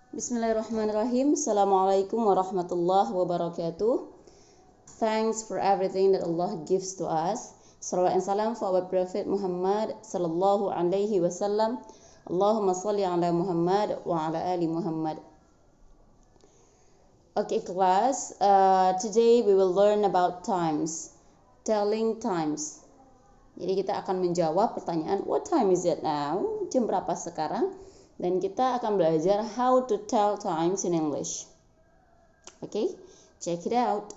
Bismillahirrahmanirrahim. Assalamualaikum warahmatullahi wabarakatuh. Thanks for everything that Allah gives to us. Salawat and salam for our Prophet Muhammad sallallahu alaihi wasallam. Allahumma salli ala Muhammad wa ala ali Muhammad. Okay, class. Today we will learn about times. Telling times. Jadi kita akan menjawab pertanyaan, what time is it now? Jam berapa sekarang? Dan kita akan belajar how to tell times in English. Okay, check it out.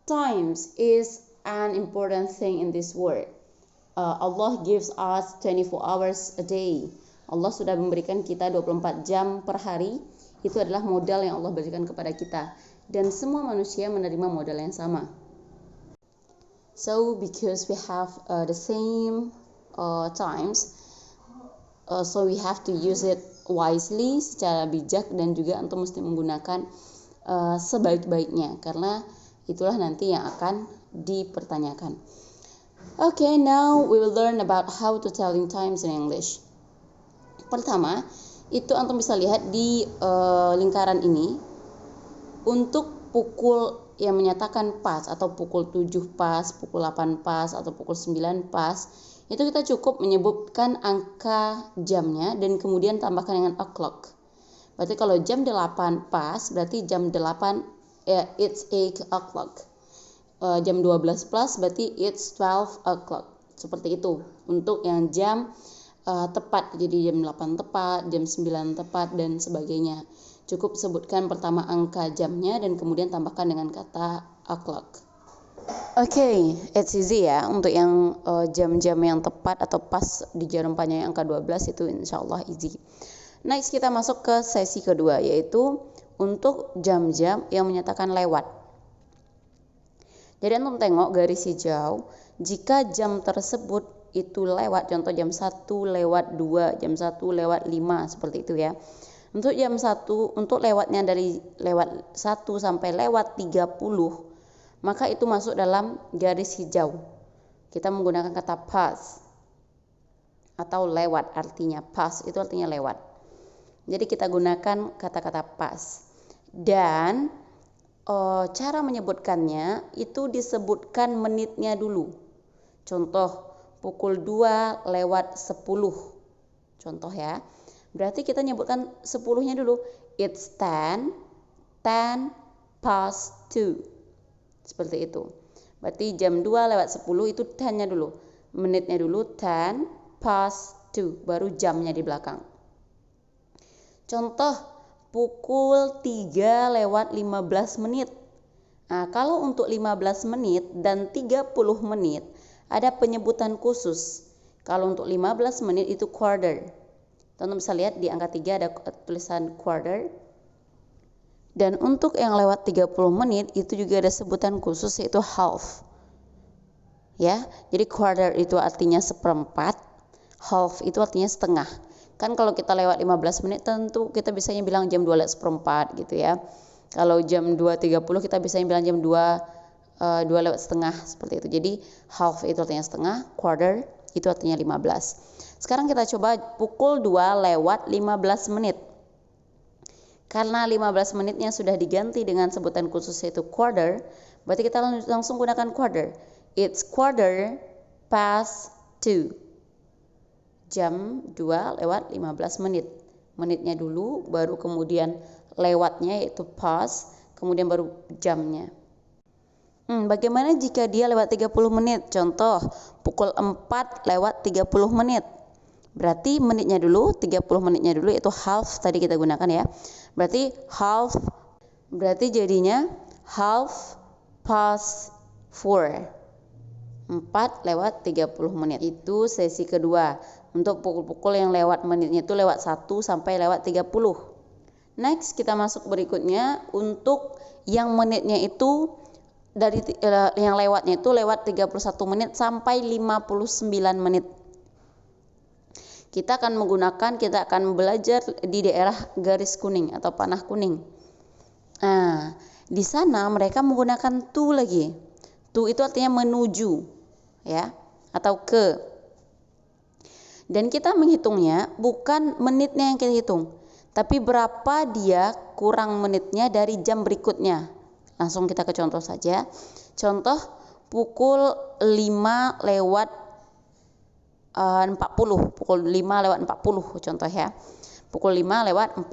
Times is an important thing in this world. Allah gives us 24 hours a day. Allah sudah memberikan kita 24 jam per hari. Itu adalah modal yang Allah berikan kepada kita. Dan semua manusia menerima modal yang sama. So because we have the same times, so we have to use it wisely, secara bijak, dan juga untuk mesti menggunakan sebaik-baiknya, karena itulah nanti yang akan dipertanyakan. Okay, now we will learn about how to telling times in English. Pertama, itu antum bisa lihat di lingkaran ini, untuk pukul yang menyatakan pas, atau pukul 7 pas, pukul 8 pas, atau pukul 9 pas, itu kita cukup menyebutkan angka jamnya dan kemudian tambahkan dengan o'clock. Berarti kalau jam 8 pas, berarti jam 8 it's 8 o'clock. Jam 12 plus berarti it's 12 o'clock. Seperti itu untuk yang jam tepat. Jadi jam 8 tepat, jam 9 tepat, dan sebagainya. Cukup sebutkan pertama angka jamnya dan kemudian tambahkan dengan kata o'clock. Okay, it's easy ya untuk yang jam-jam yang tepat atau pas di jarum panjang yang angka 12 itu insyaallah easy. Next kita masuk ke sesi kedua, yaitu untuk jam-jam yang menyatakan lewat. Jadi antum tengok garis hijau, jika jam tersebut itu lewat, contoh jam 1 lewat 2, jam 1 lewat 5, seperti itu ya. Untuk jam 1, untuk lewatnya dari lewat 1 sampai lewat 30, maka itu masuk dalam garis hijau. Kita menggunakan kata pass atau lewat, artinya pass itu artinya lewat. Jadi kita gunakan kata-kata pass. Dan cara menyebutkannya itu disebutkan menitnya dulu. Contoh pukul 2 lewat 10. Contoh ya. Berarti kita nyebutkan 10-nya dulu. It's 10 past 2. Seperti itu. Berarti jam 2 lewat 10 itu 10-nya dulu. Menitnya dulu 10 past 2. Baru jamnya di belakang. Contoh pukul 3 lewat 15 menit. Nah, kalau untuk 15 menit dan 30 menit ada penyebutan khusus. Kalau untuk 15 menit itu quarter. Teman-teman bisa lihat di angka 3 ada tulisan quarter. Dan untuk yang lewat 30 menit itu juga ada sebutan khusus, yaitu half. Ya, jadi quarter itu artinya seperempat, half itu artinya setengah. Kan kalau kita lewat 15 menit tentu kita bisanya bilang jam 2 lewat seperempat gitu ya. Kalau jam 2.30 kita bisanya bilang jam 2 lewat setengah, seperti itu. Jadi half itu artinya setengah, quarter itu artinya 15. Sekarang kita coba pukul 2 lewat 15 menit. Karena 15 menitnya sudah diganti dengan sebutan khusus yaitu quarter, berarti kita langsung gunakan quarter. It's quarter past 2. Jam 2 lewat 15 menit. Menitnya dulu, baru kemudian lewatnya yaitu past, kemudian baru jamnya. Bagaimana jika dia lewat 30 menit? Contoh, pukul 4 lewat 30 menit. Berarti menitnya dulu, 30 menitnya dulu, itu half tadi kita gunakan ya. Berarti half, berarti jadinya half past 4. 4 lewat 30 menit. Itu sesi kedua. Untuk pukul-pukul yang lewat menitnya itu lewat 1 sampai lewat 30. Next kita masuk berikutnya untuk yang menitnya itu dari yang lewatnya itu lewat 31 menit sampai 59 menit. Kita akan belajar di daerah garis kuning atau panah kuning. Nah, di sana mereka menggunakan to lagi. To itu artinya menuju, ya, atau ke. Dan kita menghitungnya bukan menitnya yang kita hitung, tapi berapa dia kurang menitnya dari jam berikutnya. Langsung kita ke contoh saja. Contoh pukul 5 lewat 40. Pukul 5 lewat 40 contoh ya. Pukul 5 lewat 40.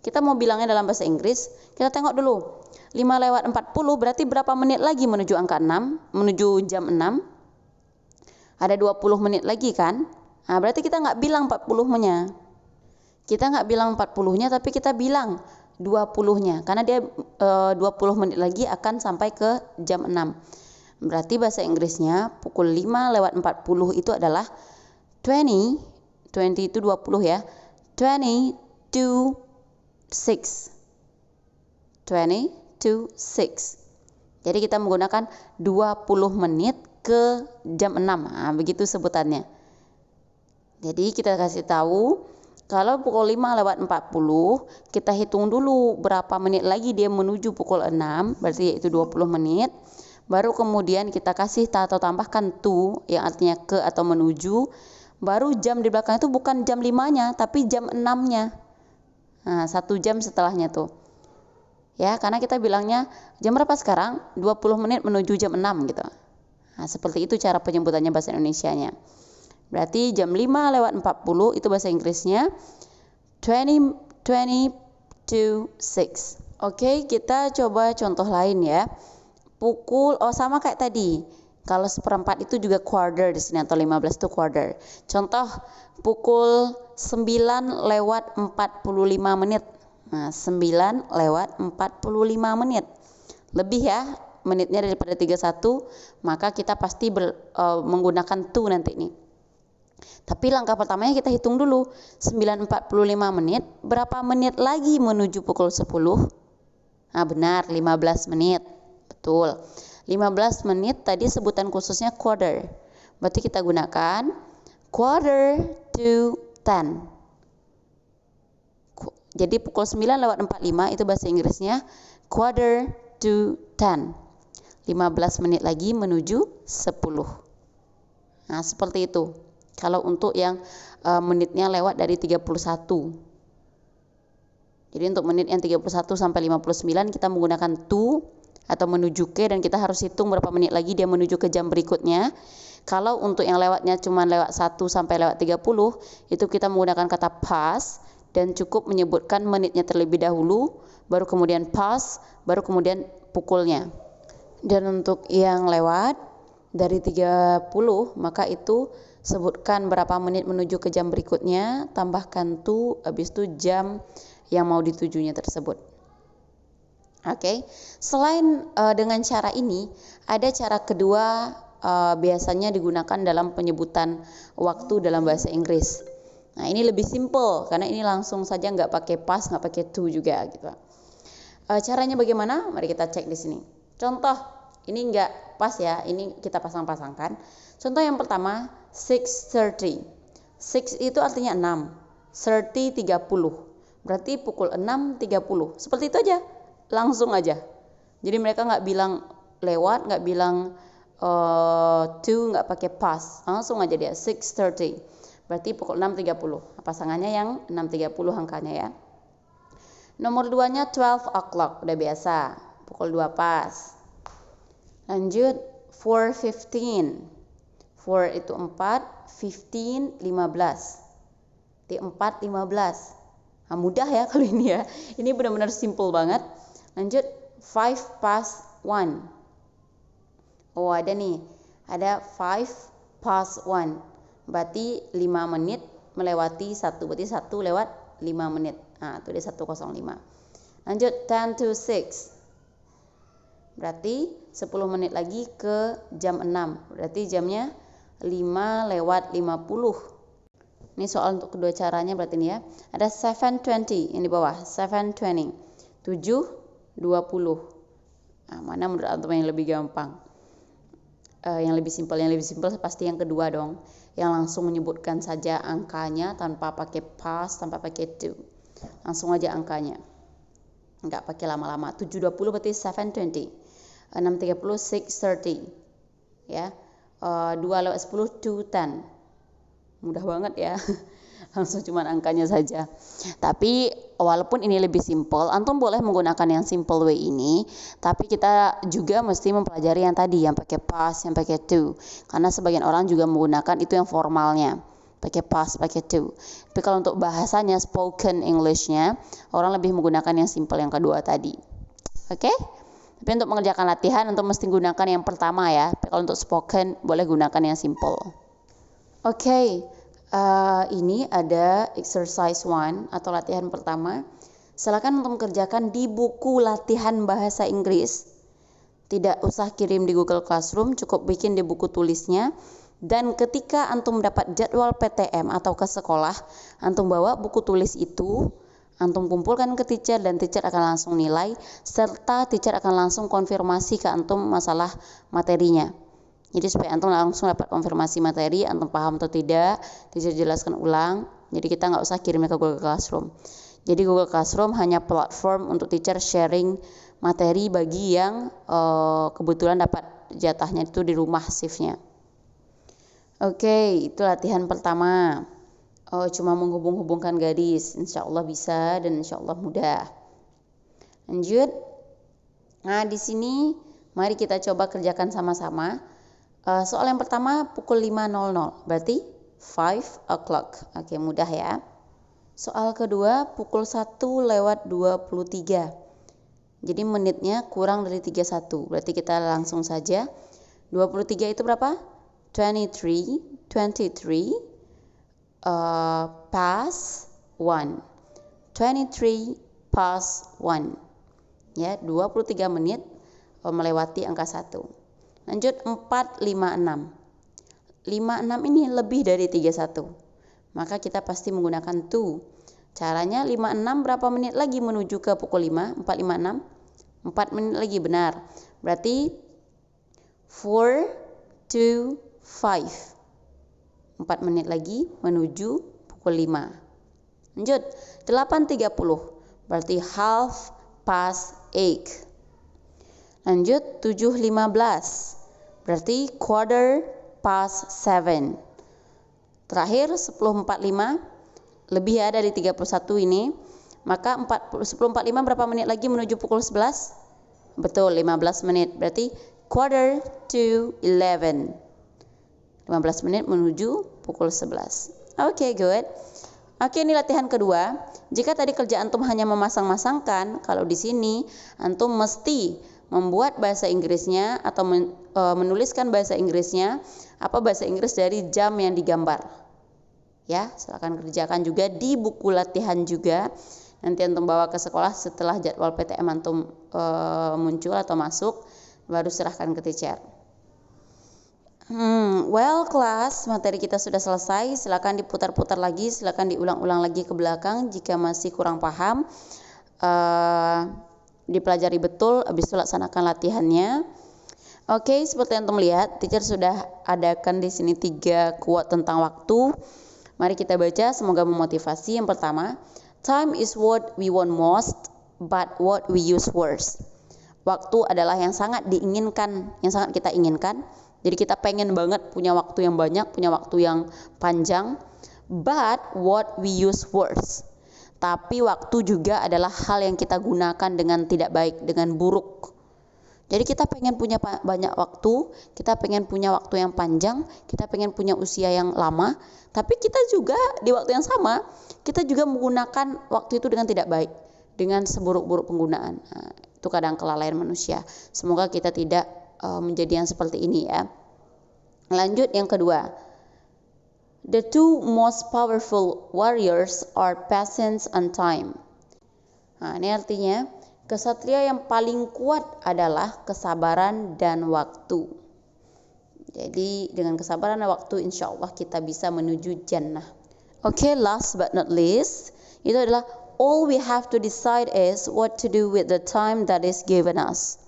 Kita mau bilangnya dalam bahasa Inggris, kita tengok dulu. 5 lewat 40 berarti berapa menit lagi menuju angka 6, menuju jam 6? Ada 20 menit lagi kan? Nah, berarti kita nggak bilang 40-nya. Kita nggak bilang 40-nya, tapi kita bilang 20-nya. Karena dia 20 menit lagi akan sampai ke jam 6. Berarti bahasa Inggrisnya pukul 5 lewat 40 itu adalah 20 itu 20 ya. 20 to 6. 20 to 6. Jadi kita menggunakan 20 menit ke jam 6. Nah, begitu sebutannya. Jadi kita kasih tahu kalau pukul 5 lewat 40, kita hitung dulu berapa menit lagi dia menuju pukul 6, berarti yaitu 20 menit. Baru kemudian kita kasih atau tambahkan to yang artinya ke atau menuju. Baru jam di belakang itu bukan jam 5-nya, tapi jam 6-nya. Nah, 1 jam setelahnya tuh. Ya, karena kita bilangnya jam berapa sekarang? 20 menit menuju jam 6 gitu. Nah, seperti itu cara penyebutannya bahasa Indonesianya. Berarti jam 5 lewat 40 itu bahasa Inggrisnya 20 to 6. Oke, kita coba contoh lain ya. Sama kayak tadi. Kalau seperempat itu juga quarter di sini, atau 15 itu quarter. Contoh pukul 9 lewat 45 menit. Nah, 9 lewat 45 menit. Lebih ya menitnya daripada 31, maka kita pasti menggunakan to nanti nih. Tapi langkah pertamanya kita hitung dulu. 9.45 menit, berapa menit lagi menuju pukul 10? Nah, benar, 15 menit. Betul. 15 menit tadi sebutan khususnya quarter. Berarti kita gunakan quarter to 10. Jadi pukul 9 lewat 45 itu bahasa Inggrisnya quarter to 10. 15 menit lagi menuju 10. Nah, seperti itu. Kalau untuk yang menitnya lewat dari 31. Jadi untuk menit yang 31 sampai 59 kita menggunakan to atau menuju ke, dan kita harus hitung berapa menit lagi dia menuju ke jam berikutnya. Kalau untuk yang lewatnya cuma lewat 1 sampai lewat 30, itu kita menggunakan kata pass dan cukup menyebutkan menitnya terlebih dahulu, baru kemudian pass, baru kemudian pukulnya. Dan untuk yang lewat dari 30, maka itu sebutkan berapa menit menuju ke jam berikutnya, tambahkan to, habis itu jam yang mau ditujunya tersebut. Oke. Selain dengan cara ini, ada cara kedua biasanya digunakan dalam penyebutan waktu dalam bahasa Inggris. Nah, ini lebih simple karena ini langsung saja nggak pakai past, nggak pakai to juga gitu. Caranya bagaimana? Mari kita cek di sini. Contoh, ini nggak pas ya, ini kita pasang-pasangkan. Contoh yang pertama, 6:30. 6 itu artinya 6, 30 30. Berarti pukul 6.30. Seperti itu aja. Langsung aja. Jadi mereka nggak bilang lewat, nggak bilang to, nggak pakai past. Langsung aja dia 6:30. Berarti pukul 6.30. Pasangannya yang 6.30 angkanya ya. Nomor 2-nya 12 o'clock, udah biasa. Pukul 2 pas. Lanjut 4:15. 4 itu 4, 15 15. Di 4 15. Nah, mudah ya kalau ini ya. Ini benar-benar simple banget. Lanjut 5 past 1. Oh, ada nih. Ada 5 past 1. Berarti 5 menit melewati 1. Berarti 1 lewat 5 menit. Nah, itu dia 1:05. Lanjut 10 to 6. Berarti 10 menit lagi ke jam 6. Berarti jamnya 5 lewat 50. Ini soal untuk kedua caranya berarti ini ya. Ada 7:20 yang di bawah. 7:20. 7:20. Nah, mana menurut antum yang lebih gampang? Yang lebih simpel. Yang lebih simpel pasti yang kedua dong. Yang langsung menyebutkan saja angkanya tanpa pakai past, tanpa pakai to. Langsung aja angkanya. Enggak pakai lama-lama. 7:20 berarti 7:20. 6:30 6:30. Ya. 2 lewat 10 2:10. mudah banget ya. Langsung cuman angkanya saja. Tapi walaupun ini lebih simple, antum boleh menggunakan yang simple way ini, tapi kita juga mesti mempelajari yang tadi, yang pakai past, yang pakai to. Karena sebagian orang juga menggunakan itu yang formalnya, pakai past, pakai to. Tapi kalau untuk bahasanya, spoken English-nya, orang lebih menggunakan yang simple yang kedua tadi. Oke? Tapi untuk mengerjakan latihan, antum mesti gunakan yang pertama ya. Tapi kalau untuk spoken, boleh gunakan yang simple. Oke. Ini ada exercise 1 atau latihan pertama. Silakan untuk kerjakan di buku latihan bahasa Inggris. Tidak usah kirim di Google Classroom, cukup bikin di buku tulisnya. Dan ketika antum dapat jadwal PTM atau ke sekolah, antum bawa buku tulis itu, antum kumpulkan ke teacher dan teacher akan langsung nilai, serta teacher akan langsung konfirmasi ke antum masalah materinya. Jadi supaya antum langsung dapat konfirmasi materi, antum paham atau tidak, teacher jelaskan ulang. Jadi kita nggak usah kirimnya ke Google Classroom. Jadi Google Classroom hanya platform untuk teacher sharing materi bagi yang kebetulan dapat jatahnya itu di rumah shiftnya. Oke, itu latihan pertama. Cuma menghubung-hubungkan garis, insya Allah bisa dan insya Allah mudah. Lanjut. Nah di sini mari kita coba kerjakan sama-sama. Soal yang pertama pukul 5.00, berarti 5 o'clock. Oke, mudah ya. Soal kedua pukul 1:23. Jadi menitnya kurang dari 31, berarti kita langsung saja. 23 itu berapa? 23 past 1. 23 past 1. Ya, 23 menit melewati angka 1. Lanjut 4:56. 56 ini lebih dari 31. Maka kita pasti menggunakan to. Caranya 56 berapa menit lagi menuju ke pukul 5? 4:56. 4 menit lagi, benar. Berarti 4 to 5. 4 menit lagi menuju pukul 5. Lanjut 8:30. Berarti half past 8. Lanjut 7:15. Berarti quarter past 7. Terakhir 10:45. Lebih ya dari 31 ini. Maka 10:45 berapa menit lagi menuju pukul 11? Betul, 15 menit. Berarti quarter to 11. 15 menit menuju pukul 11. Oke, good. Oke, ini latihan kedua. Jika tadi kerja antum hanya memasang-masangkan, kalau di sini antum mesti membuat bahasa Inggrisnya atau menuliskan bahasa Inggrisnya, apa bahasa Inggris dari jam yang digambar. Ya, silakan kerjakan juga di buku latihan juga. Nanti antum bawa ke sekolah setelah jadwal PTM antum muncul atau masuk, baru serahkan ke teacher. Well class, materi kita sudah selesai. Silakan diputar-putar lagi, silakan diulang-ulang lagi ke belakang jika masih kurang paham. Dipelajari betul, habis itu laksanakan latihannya. Oke, seperti yang antum lihat, teacher sudah adakan di sini 3 quote tentang waktu. Mari kita baca, semoga memotivasi. Yang pertama, time is what we want most, but what we use worst. Waktu adalah yang sangat diinginkan, yang sangat kita inginkan. Jadi kita pengen banget punya waktu yang banyak, punya waktu yang panjang. But what we use worst. Tapi waktu juga adalah hal yang kita gunakan dengan tidak baik, dengan buruk. Jadi kita pengen punya banyak waktu, kita pengen punya waktu yang panjang, kita pengen punya usia yang lama, tapi kita juga di waktu yang sama, kita juga menggunakan waktu itu dengan tidak baik, dengan seburuk-buruk penggunaan. Nah, itu kadang kelalaian manusia. Semoga kita tidak menjadi yang seperti ini ya. Lanjut yang kedua. The two most powerful warriors are patience and time. Nah, ini artinya kesatria yang paling kuat adalah kesabaran dan waktu. Jadi dengan kesabaran dan waktu insya Allah kita bisa menuju jannah. Oke, last but not least, itu adalah all we have to decide is what to do with the time that is given us.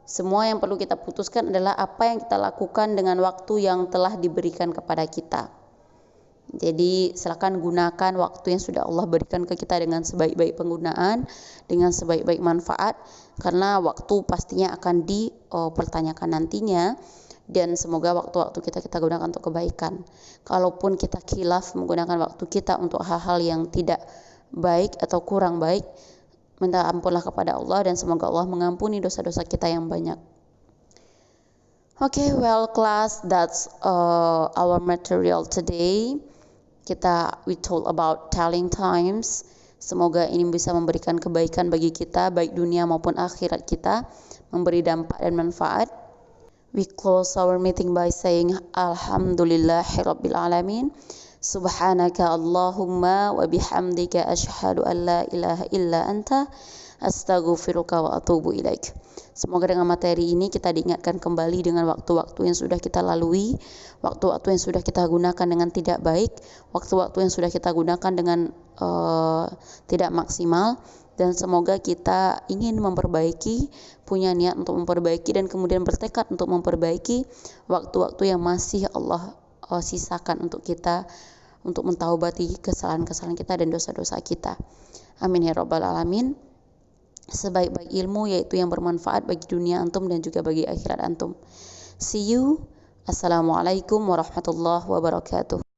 Semua yang perlu kita putuskan adalah apa yang kita lakukan dengan waktu yang telah diberikan kepada kita. Jadi silakan gunakan waktu yang sudah Allah berikan ke kita dengan sebaik-baik penggunaan, dengan sebaik-baik manfaat, karena waktu pastinya akan dipertanyakan nantinya dan semoga waktu-waktu kita gunakan untuk kebaikan. Kalaupun kita khilaf menggunakan waktu kita untuk hal-hal yang tidak baik atau kurang baik, minta ampunlah kepada Allah dan semoga Allah mengampuni dosa-dosa kita yang banyak. Okay, well class, that's our material today. We told about telling times. Semoga ini bisa memberikan kebaikan bagi kita, baik dunia maupun akhirat kita, memberi dampak dan manfaat. We close our meeting by saying Alhamdulillahirabbil alamin. Subhanaka Allahumma wa bihamdika asyhadu an la ilaha illa anta astaghfiruka wa atubu ilaik. Semoga dengan materi ini kita diingatkan kembali dengan waktu-waktu yang sudah kita lalui, waktu-waktu yang sudah kita gunakan dengan tidak baik, waktu-waktu yang sudah kita gunakan dengan tidak maksimal, dan semoga kita ingin memperbaiki, punya niat untuk memperbaiki dan kemudian bertekad untuk memperbaiki waktu-waktu yang masih Allah sisakan untuk kita, untuk mentaubati kesalahan-kesalahan kita dan dosa-dosa kita. Amin ya rabbal alamin. Sebaik-baik ilmu yaitu yang bermanfaat bagi dunia antum dan juga bagi akhirat antum. See you. Assalamualaikum warahmatullahi wabarakatuh.